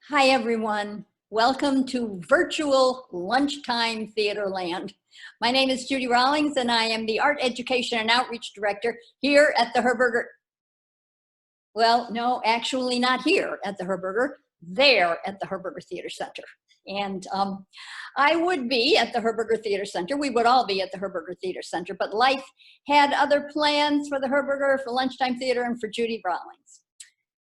Hi, everyone. Welcome to virtual lunchtime theater land. My name is Judy Rawlings, and I am the Art Education and Outreach Director here at the Herberger. Well, no, actually not here at the Herberger, there at the Herberger Theater Center. And I would be at the Herberger Theater Center. We would all be at the Herberger Theater Center, but life had other plans for the Herberger, for lunchtime theater, and for Judy Rawlings.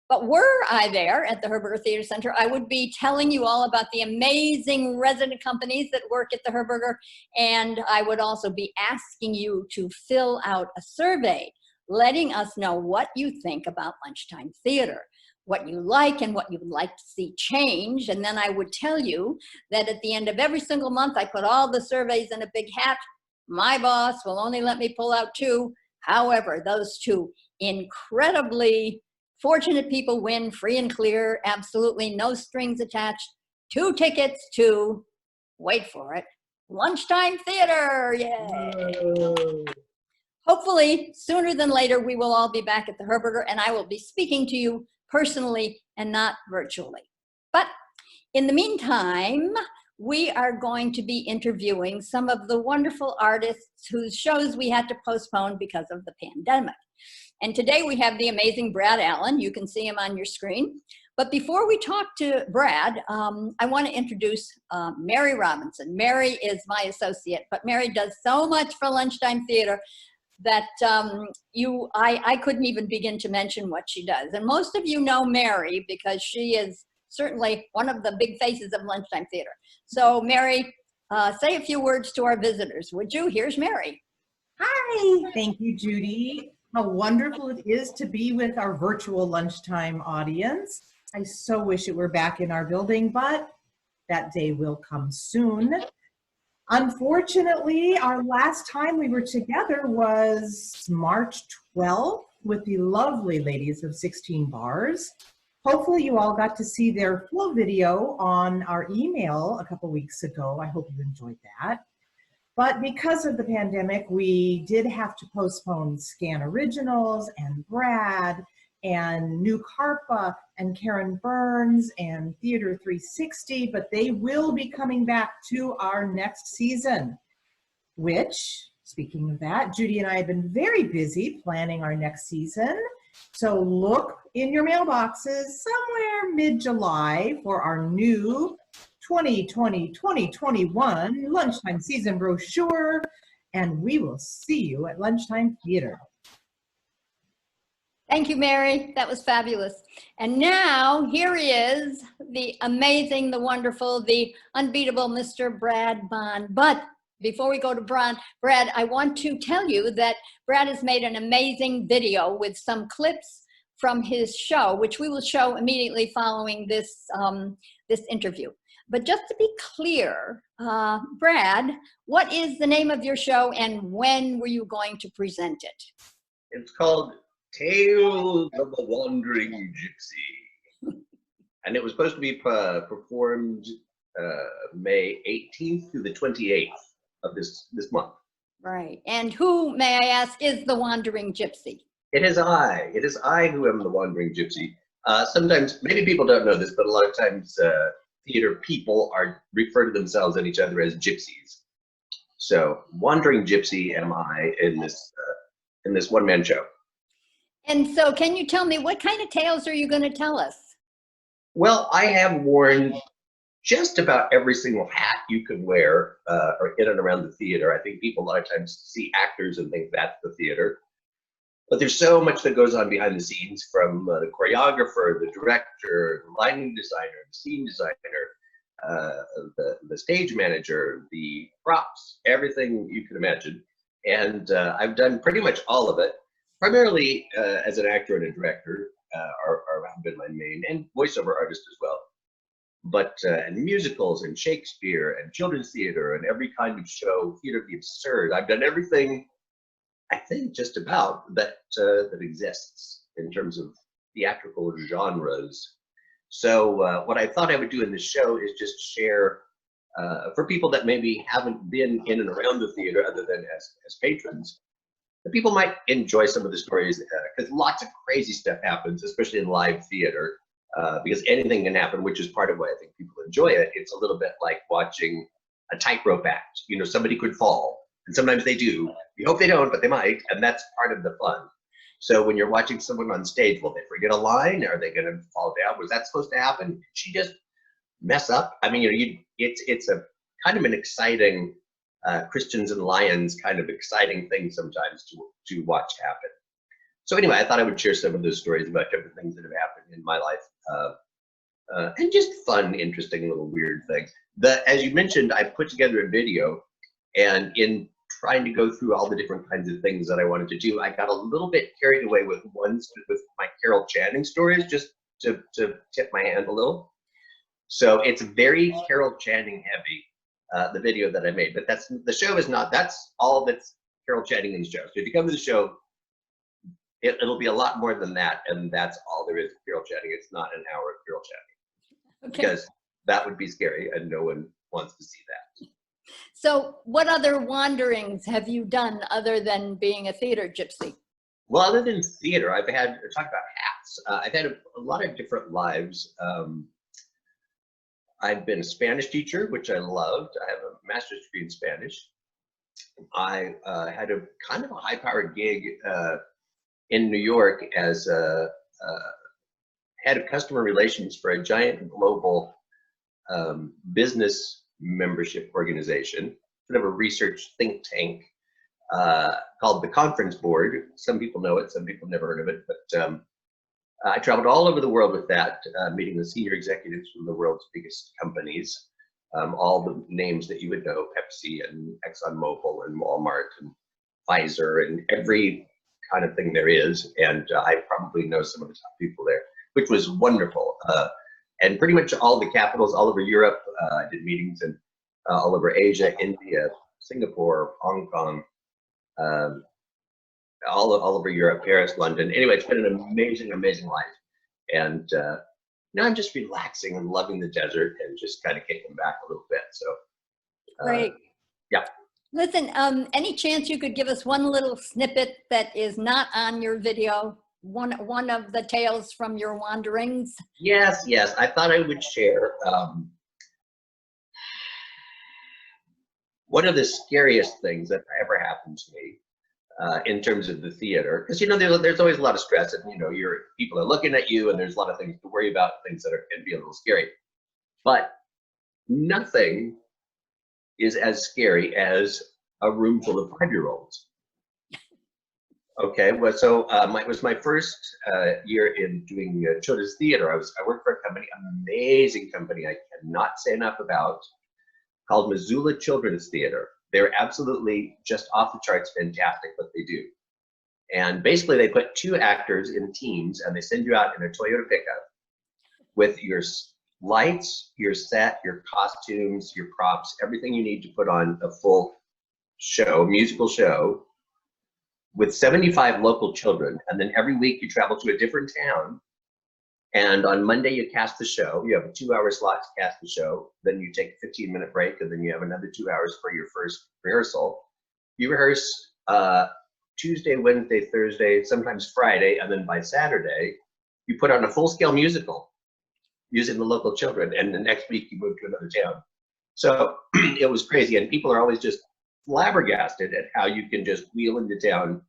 But were I there at the Herberger Theater Center, I would be telling you all about the amazing resident companies that work at the Herberger, and I would also be asking you to fill out a survey, letting us know what you think about lunchtime theater, what you like and what you would like to see change. And then I would tell you that at the end of every single month, I put all the surveys in a big hat. My boss will only let me pull out 2. However, those 2 incredibly fortunate people win free and clear, absolutely no strings attached, 2 tickets to, wait for it, lunchtime theater. Yay! Whoa. Hopefully, sooner than later, we will all be back at the Herberger, and I will be speaking to you personally and not virtually. But in the meantime, we are going to be interviewing some of the wonderful artists whose shows we had to postpone because of the pandemic. And today we have the amazing Brad Allen. You can see him on your screen. But before we talk to Brad, I want to introduce Mary Robinson. Mary is my associate, but Mary does so much for lunchtime theater that I couldn't even begin to mention what she does. And most of you know Mary because she is certainly one of the big faces of lunchtime theater. So Mary, say a few words to our visitors, would you? Here's Mary. Hi, thank you, Judy. How wonderful it is to be with our virtual lunchtime audience. I so wish it were back in our building, but that day will come soon. Unfortunately, our last time we were together was March 12th with the lovely ladies of 16 Bars. Hopefully you all got to see their full video on our email a couple weeks ago. I hope you enjoyed that. But because of the pandemic, we did have to postpone Scan Originals and Brad and New Carpa and Karen Burns and Theater 360, but they will be coming back to our next season, which, speaking of that, Judy and I have been very busy planning our next season. So look in your mailboxes somewhere mid-July for our new 2020-2021 lunchtime season brochure, and we will see you at lunchtime theater. Thank you, Mary. That was fabulous. And now here he is, the amazing, the wonderful, the unbeatable Mr. Brad Bond. But before we go to Brad, I want to tell you that Brad has made an amazing video with some clips from his show, which we will show immediately following this, this interview. But just to be clear, Brad, what is the name of your show and when were you going to present it? It's called Tales of a Wandering Gypsy. And it was supposed to be performed May 18th through the 28th of this month. Right. And who, may I ask, is the Wandering Gypsy? It is I. It is I who am the Wandering Gypsy. Sometimes, maybe people don't know this, but a lot of times theater people refer to themselves and each other as gypsies. So, Wandering Gypsy am I in this one-man show. And so, can you tell me what kind of tales are you going to tell us? Well, I have worn just about every single hat you could wear or in and around the theater. I think people a lot of times see actors and think that's the theater. But there's so much that goes on behind the scenes, from the choreographer, the director, the lighting designer, the scene designer, the stage manager, the props, everything you can imagine. And I've done pretty much all of it, primarily as an actor and a director, have been my main, and voiceover artist as well. But and musicals and Shakespeare and children's theater and every kind of show, theater of the absurd. I've done everything, I think, just about that exists in terms of theatrical genres. So what I thought I would do in this show is just share, for people that maybe haven't been in and around the theater other than as patrons, that people might enjoy some of the stories, because lots of crazy stuff happens, especially in live theater. because anything can happen, which is part of why I think people enjoy it. It's a little bit like watching a tightrope act. You know, somebody could fall, and sometimes they do. You hope they don't, but they might, and that's part of the fun. So when you're watching someone on stage, will they forget a line? Are they going to fall down? Was that supposed to happen? Did she just mess up? I mean, you know, it's a kind of an exciting Christians and Lions kind of exciting thing sometimes to watch happen. So anyway, I thought I would share some of those stories about different things that have happened in my life, and just fun, interesting little weird things. As you mentioned, I put together a video, and in trying to go through all the different kinds of things that I wanted to do, I got a little bit carried away with my Carol Channing stories, just to tip my hand a little. So it's very Carol Channing heavy, the video that I made, but the show is not. That's all that's Carol Channing in the show. So if you come to the show, it'll be a lot more than that, and that's all there is to Carol Channing. It's not an hour of Carol Channing, Okay. because that would be scary, and no one wants to see that. So what other wanderings have you done other than being a theater gypsy? Well, other than theater, I've had, talk about hats. I've had a lot of different lives. I've been a Spanish teacher, which I loved. I have a master's degree in Spanish. I had a kind of a high-powered gig in New York as a head of customer relations for a giant global business membership organization, sort of a research think tank called the Conference Board. Some people know it, some people never heard of it, but I traveled all over the world with that, meeting with senior executives from the world's biggest companies, all the names that you would know, Pepsi and ExxonMobil and Walmart and Pfizer and every kind of thing there is. And I probably know some of the top people there, which was wonderful. And pretty much all the capitals all over Europe. I did meetings in all over Asia, India, Singapore, Hong Kong, all over Europe, Paris, London. Anyway, it's been an amazing, amazing life. And now I'm just relaxing and loving the desert and just kind of kicking back a little bit. So, Great. Yeah. Listen, any chance you could give us one little snippet that is not on your video? One of the tales from your wanderings? Yes, yes. I thought I would share one of the scariest things that ever happened to me in terms of the theater, because you know there's always a lot of stress, and you know people are looking at you, and there's a lot of things to worry about, things that can be a little scary. But nothing is as scary as a room full of 5-year-olds. Okay, well, so it was my first year in doing children's theater. I worked for a company, amazing company I cannot say enough about, called Missoula Children's Theater. They're absolutely just off the charts fantastic what they do. And basically they put 2 actors in teams and they send you out in a Toyota pickup with your lights, your set, your costumes, your props, everything you need to put on a full show, musical show, with 75 local children. And then every week you travel to a different town. And on Monday you cast the show. You have a 2-hour slot to cast the show. Then you take a 15-minute break, and then you have another 2 hours for your first rehearsal. You rehearse Tuesday, Wednesday, Thursday, sometimes Friday, and then by Saturday, you put on a full-scale musical using the local children. And the next week you move to another town. So it was crazy, and people are always just flabbergasted at how you can just wheel into town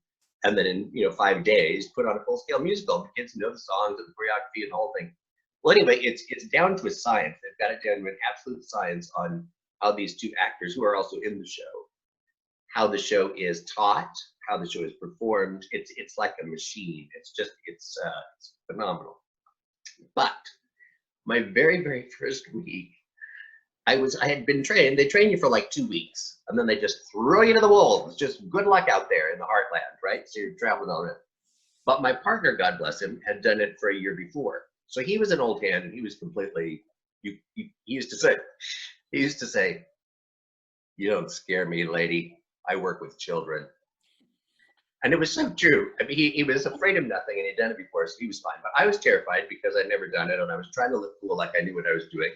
and then in 5 days put on a full-scale musical. The kids know the songs and the choreography and the whole thing. Well, anyway, it's down to a science. They've got it down to an absolute science on how these 2 actors, who are also in the show, how the show is taught, how the show is performed. It's like a machine. It's phenomenal. But my very, very first week, I had been trained. They train you for like 2 weeks, and then they just throw you to the wolves. Just good luck out there in the heartland, right? So you're traveling all around. But my partner, God bless him, had done it for a year before. So he was an old hand, and he was completely. He used to say, "You don't scare me, lady. I work with children." And it was so true. I mean, he was afraid of nothing, and he'd done it before, so he was fine. But I was terrified because I'd never done it, and I was trying to look cool, like I knew what I was doing.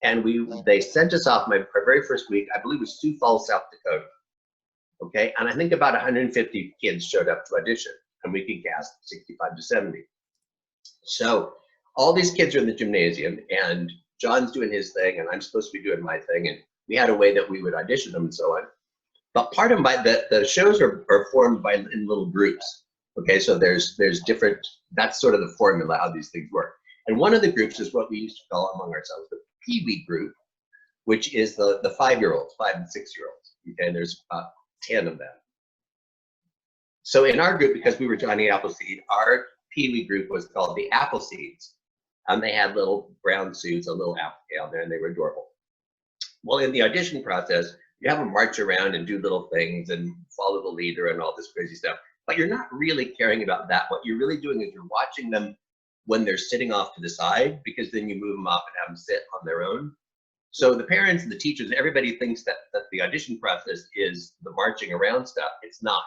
And they sent us off my very first week, I believe it was Sioux Falls, South Dakota. Okay, and I think about 150 kids showed up to audition, and we could cast 65 to 70. So all these kids are in the gymnasium, and John's doing his thing, and I'm supposed to be doing my thing, and we had a way that we would audition them and so on. But part of the shows are formed in little groups. Okay, so there's different, that's sort of the formula how these things work. And one of the groups is what we used to call among ourselves the Pee-wee group, which is the 5-year-olds, 5 and 6-year-olds. Okay, and there's about 10 of them. So in our group, because we were Johnny Appleseed, our Pee-wee group was called the Appleseeds. And they had little brown suits, a little apple down there, and they were adorable. Well, in the audition process, you have them march around and do little things and follow the leader and all this crazy stuff. But you're not really caring about that. What you're really doing is you're watching them when they're sitting off to the side, because then you move them up and have them sit on their own. So the parents and the teachers, everybody thinks that the audition process is the marching around stuff. It's not.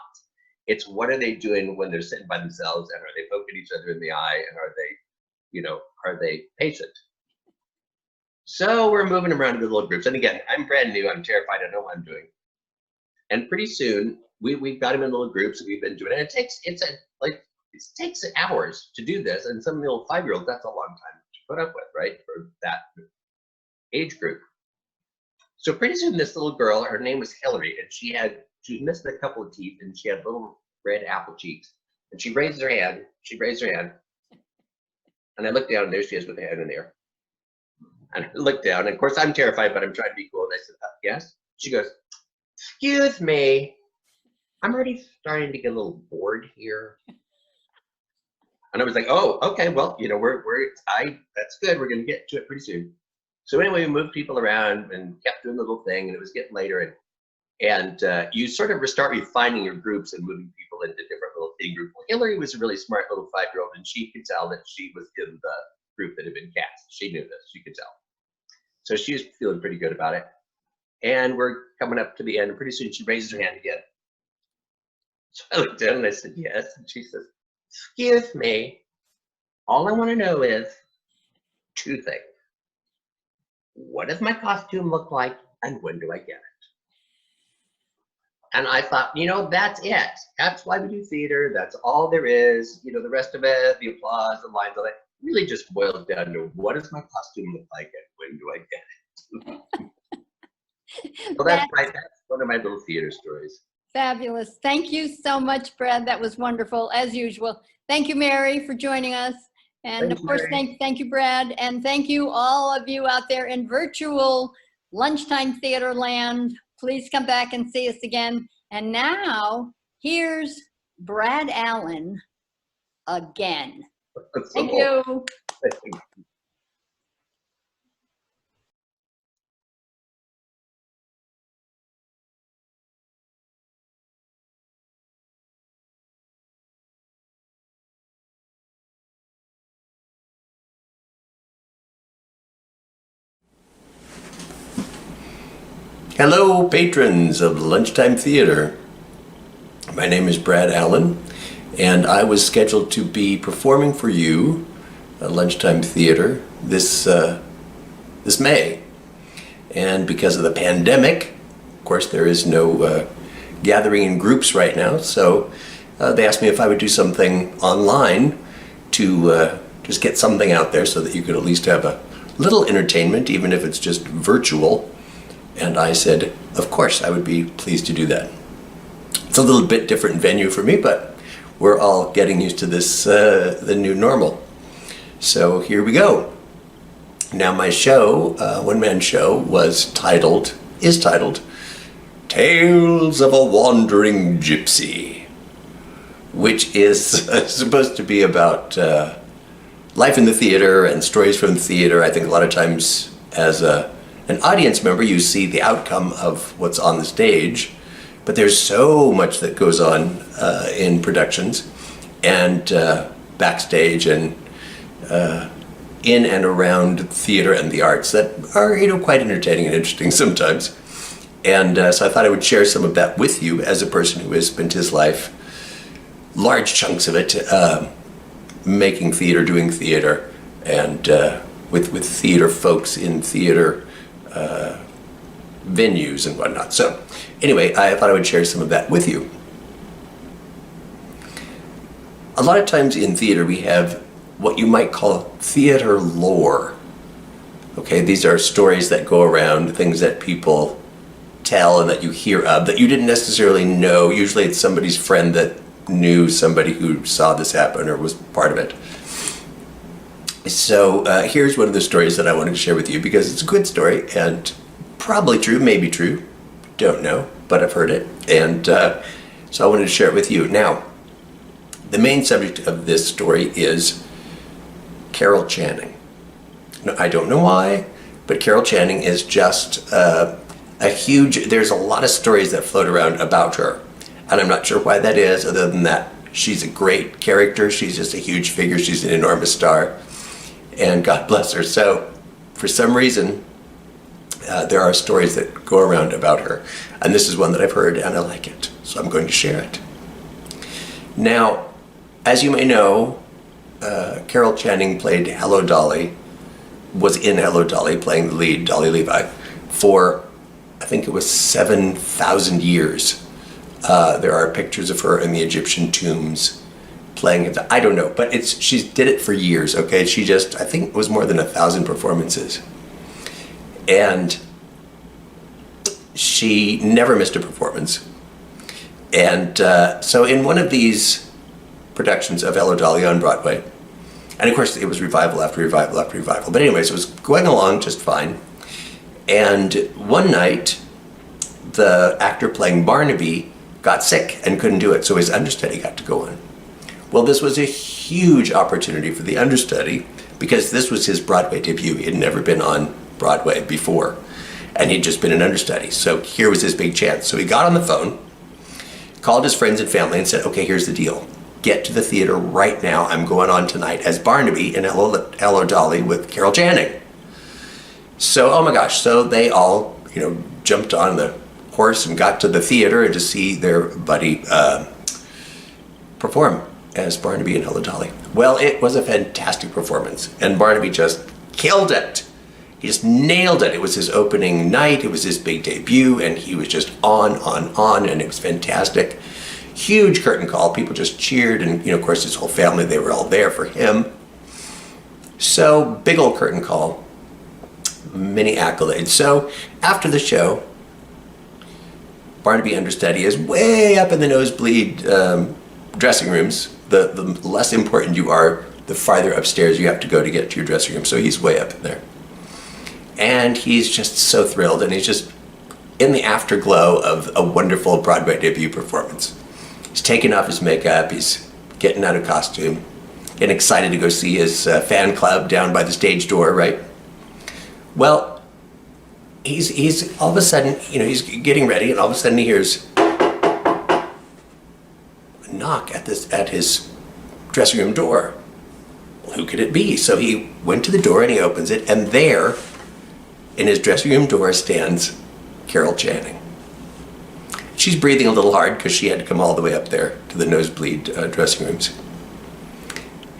It's what are they doing when they're sitting by themselves, and are they poking each other in the eye, and are they patient? So we're moving around in the little groups. And again, I'm brand new. I'm terrified. I know what I'm doing. And pretty soon, we've got them in little groups. We've been doing it. And it takes hours to do this. And some little 5-year-olds, that's a long time to put up with, right? For that age group. So pretty soon, this little girl, her name was Hillary, and she missed a couple of teeth, and she had little red apple cheeks. And she raised her hand. And I looked down, and there she is with her hand in the air. And I looked down, and of course I'm terrified, but I'm trying to be cool. And I said, yes? She goes, excuse me, I'm already starting to get a little bored here. And I was like, oh, okay, well, that's good. We're gonna get to it pretty soon. So anyway, we moved people around and kept doing the little thing, and it was getting later. And you sort of start refining your groups and moving people into different little thing groups. Well, Hillary was a really smart little 5-year-old, and she could tell that she was in the group that had been cast. She knew this, she could tell. So she was feeling pretty good about it. And we're coming up to the end, and pretty soon she raises her hand again. So I looked down and I said, yes. And she says, excuse me, all I want to know is 2 things. What does my costume look like, and when do I get it? And I thought, that's it. That's why we do theater. That's all there is. The rest of it, the applause, the lines, all that, really just boils down to what does my costume look like, and when do I get it? So that's one of my little theater stories. Fabulous. Thank you so much, Brad. That was wonderful, as usual. Thank you, Mary, for joining us. And of course, thank you, Brad. And thank you, all of you out there in virtual lunchtime theater land. Please come back and see us again. And now, here's Brad Allen again. Thank you. Hello, patrons of Lunchtime Theater. My name is Brad Allen, and I was scheduled to be performing for you at Lunchtime Theater this May. And because of the pandemic, of course, there is no gathering in groups right now, so they asked me if I would do something online to just get something out there so that you could at least have a little entertainment, even if it's just virtual. And I said, of course, I would be pleased to do that. It's a little bit different venue for me, but we're all getting used to this, the new normal. So here we go. Now my show, one-man show, is titled Tales of a Wandering Gypsy, which is supposed to be about life in the theater and stories from theater. I think a lot of times as an audience member, you see the outcome of what's on the stage, but there's so much that goes on in productions and backstage and in and around theater and the arts that are, quite entertaining and interesting sometimes. And so I thought I would share some of that with you as a person who has spent his life, large chunks of it, making theater, doing theater, and with theater folks in theater venues and whatnot. So anyway, I thought I would share some of that with you. A lot of times in theater we have what you might call theater lore. Okay, these are stories that go around, things that people tell and that you hear of that you didn't necessarily know. Usually it's somebody's friend that knew somebody who saw this happen or was part of it. So here's one of the stories that I wanted to share with you because it's a good story and probably true, maybe true, don't know, but I've heard it. And so I wanted to share it with you. Now, the main subject of this story is Carol Channing. Now, I don't know why, but Carol Channing is just a huge, there's a lot of stories that float around about her. And I'm not sure why that is, other than that she's a great character. She's just a huge figure. She's an enormous star. And God bless her. So for some reason, there are stories that go around about her. And this is one that I've heard and I like it. So I'm going to share it. Now, as you may know, Carol Channing played Hello Dolly, was in Hello Dolly, playing the lead, Dolly Levi, for I think it was 7,000 years. There are pictures of her in the Egyptian tombs playing it. I don't know, but she did it for years, okay? She just, I think it was more than 1,000 performances. And she never missed a performance. And so in one of these productions of Hello Dolly on Broadway, and of course it was revival after revival after revival, but anyways, it was going along just fine. And one night, the actor playing Barnaby got sick and couldn't do it, so his understudy got to go on. Well, this was a huge opportunity for the understudy because this was his Broadway debut. He had never been on Broadway before, and he'd just been an understudy. So here was his big chance. So he got on the phone, called his friends and family and said, okay, here's the deal. Get to the theater right now. I'm going on tonight as Barnaby in Hello Dolly with Carol Channing. So, oh my gosh, so they all, jumped on the horse and got to the theater and to see their buddy perform as Barnaby in Hello Dolly. Well, it was a fantastic performance, and Barnaby just killed it. He just nailed it. It was his opening night, it was his big debut, and he was just on, and it was fantastic. Huge curtain call, people just cheered, and of course his whole family, they were all there for him. So, big old curtain call, many accolades. So, after the show, Barnaby understudy is way up in the nosebleed dressing rooms. The less important you are, the farther upstairs you have to go to get to your dressing room. So he's way up in there. And he's just so thrilled, and he's just in the afterglow of a wonderful Broadway debut performance. He's taking off his makeup, he's getting out of costume, getting excited to go see his fan club down by the stage door, right? Well, he's all of a sudden, he's getting ready, and all of a sudden he hears a knock at his dressing room door. Well, who could it be? So he went to the door and he opens it, and there, in his dressing room door, stands Carol Channing. She's breathing a little hard because she had to come all the way up there to the nosebleed dressing rooms.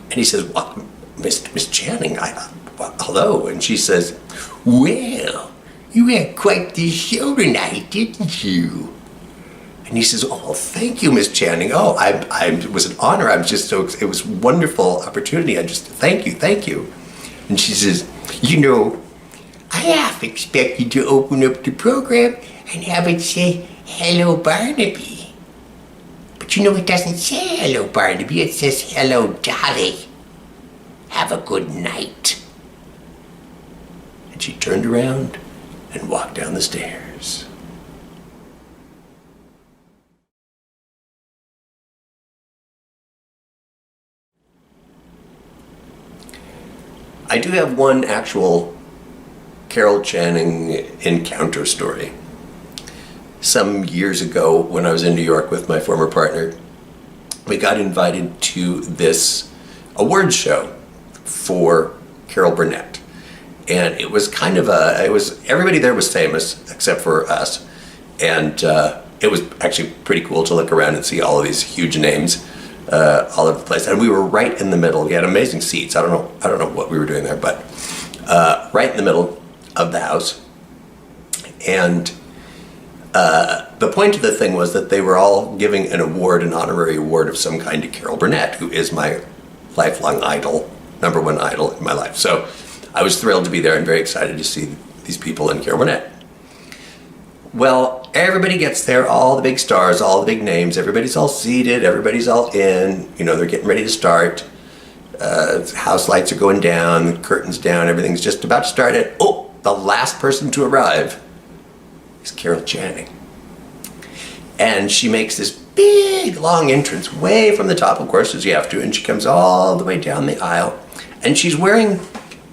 And he says, "What, Miss Channing? Hello." And she says, "Well, you had quite the show tonight, didn't you?" And he says, "Oh, well, thank you, Miss Channing. Oh, it was an honor. I'm just so, it was a wonderful opportunity. I just, thank you. And she says, I half expected to open up the program and have it say, 'Hello, Barnaby.' But it doesn't say 'Hello, Barnaby.' It says, 'Hello, Dolly. Have a good night.'" And she turned around and walked down the stairs. I do have one actual Carol Channing encounter story. Some years ago, when I was in New York with my former partner, we got invited to this award show for Carol Burnett. And it was everybody there was famous except for us. And it was actually pretty cool to look around and see all of these huge names all over the place. And we were right in the middle. We had amazing seats. I don't know what we were doing there, but right in the middle of the house. And the point of the thing was that they were all giving an honorary award of some kind to Carol Burnett, who is my lifelong idol #1 idol in my life. So I was thrilled to be there and very excited to see these people in Carbonet. Well, everybody gets there, all the big stars, all the big names, everybody's all seated, everybody's all in, they're getting ready to start. House lights are going down, the curtains down, everything's just about to start. And the last person to arrive is Carol Channing. And she makes this big, long entrance way from the top, of course, as you have to, and she comes all the way down the aisle. And she's wearing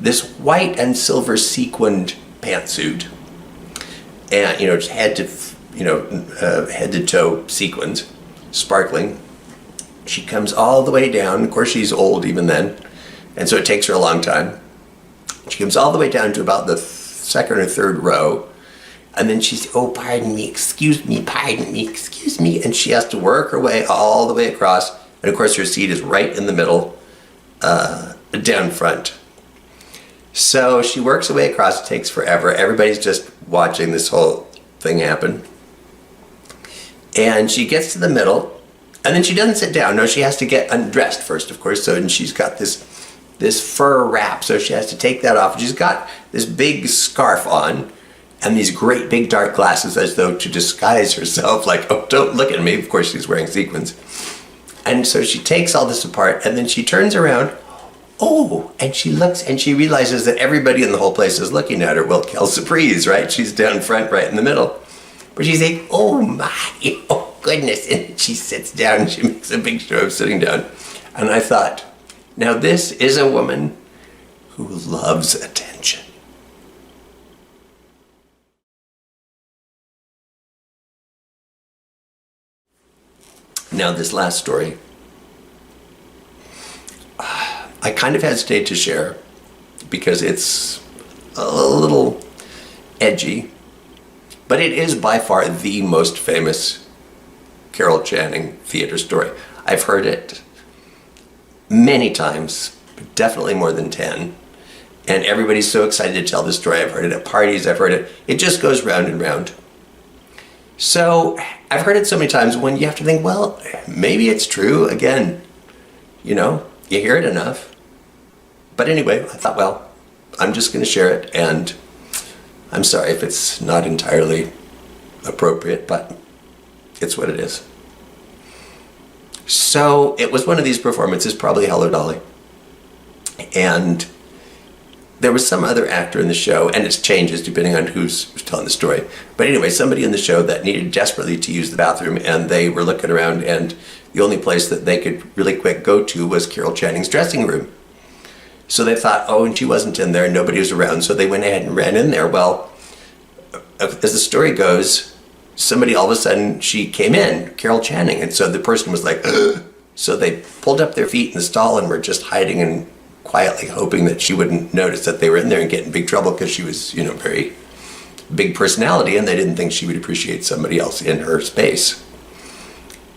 this white and silver sequined pantsuit. And, head to toe sequins, sparkling. She comes all the way down. Of course, she's old even then, and so it takes her a long time. She comes all the way down to about the second or third row, and then she's, pardon me, excuse me, and she has to work her way all the way across, and of course her seat is right in the middle, down front. So she works her way across, it takes forever. Everybody's just watching this whole thing happen. And she gets to the middle, and then she doesn't sit down. No, she has to get undressed first, of course. So, and she's got this fur wrap, so she has to take that off. She's got this big scarf on and these great big dark glasses as though to disguise herself, like, don't look at me. Of course, she's wearing sequins. And so she takes all this apart, and then she turns around, and she looks, and she realizes that everybody in the whole place is looking at her. Well, quelle surprise, right? She's down front, right in the middle. But she's like, oh goodness. And she sits down, and she makes a big show of sitting down. And I thought, now this is a woman who loves attention. Now this last story, I kind of hesitate to share because it's a little edgy, but it is by far the most famous Carol Channing theater story. I've heard it many times, but definitely more than 10. And everybody's so excited to tell this story. I've heard it at parties, I've heard it. It just goes round and round. So I've heard it so many times when you have to think, well, maybe it's true. Again, you hear it enough. But anyway, I thought, well, I'm just going to share it, and I'm sorry if it's not entirely appropriate, but it's what it is. So it was one of these performances, probably Hello, Dolly. And there was some other actor in the show, and it changes depending on who's telling the story. But anyway, somebody in the show that needed desperately to use the bathroom, and they were looking around, and the only place that they could really quick go to was Carol Channing's dressing room. So they thought, and she wasn't in there, nobody was around, so they went ahead and ran in there. Well, as the story goes, somebody all of a sudden, she came in, Carol Channing, and so the person was like, ugh. So they pulled up their feet in the stall and were just hiding and quietly hoping that she wouldn't notice that they were in there and get in big trouble because she was, very big personality, and they didn't think she would appreciate somebody else in her space.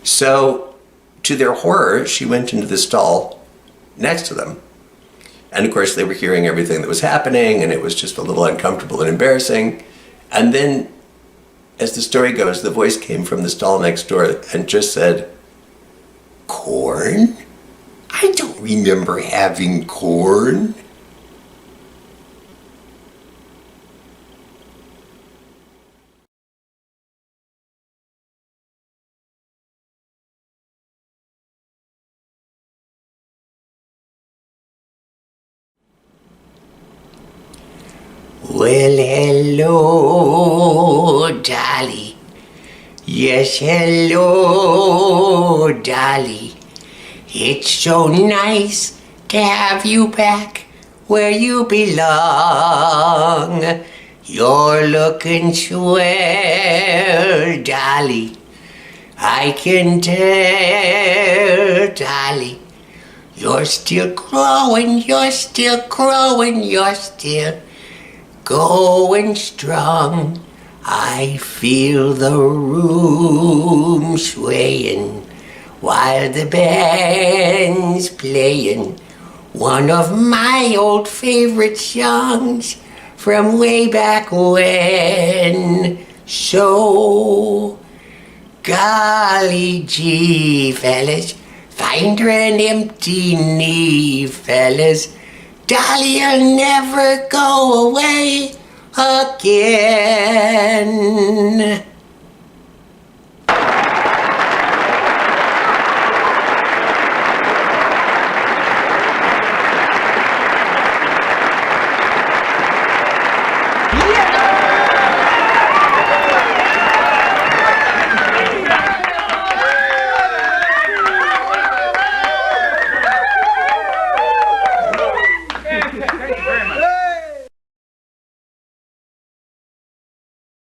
So, to their horror, she went into the stall next to them. And of course, they were hearing everything that was happening, and it was just a little uncomfortable and embarrassing. And then, as the story goes, the voice came from the stall next door and just said, "Corn? I don't remember having corn." Well, hello, Dolly. Yes, hello, Dolly. It's so nice to have you back where you belong. You're looking swell, Dolly. I can tell, Dolly. You're still growing, you're still growing, you're still going strong. I feel the room swaying while the band's playing one of my old favorite songs from way back when. So, golly gee, fellas, find her an empty knee, fellas. Dolly, you'll never go away again.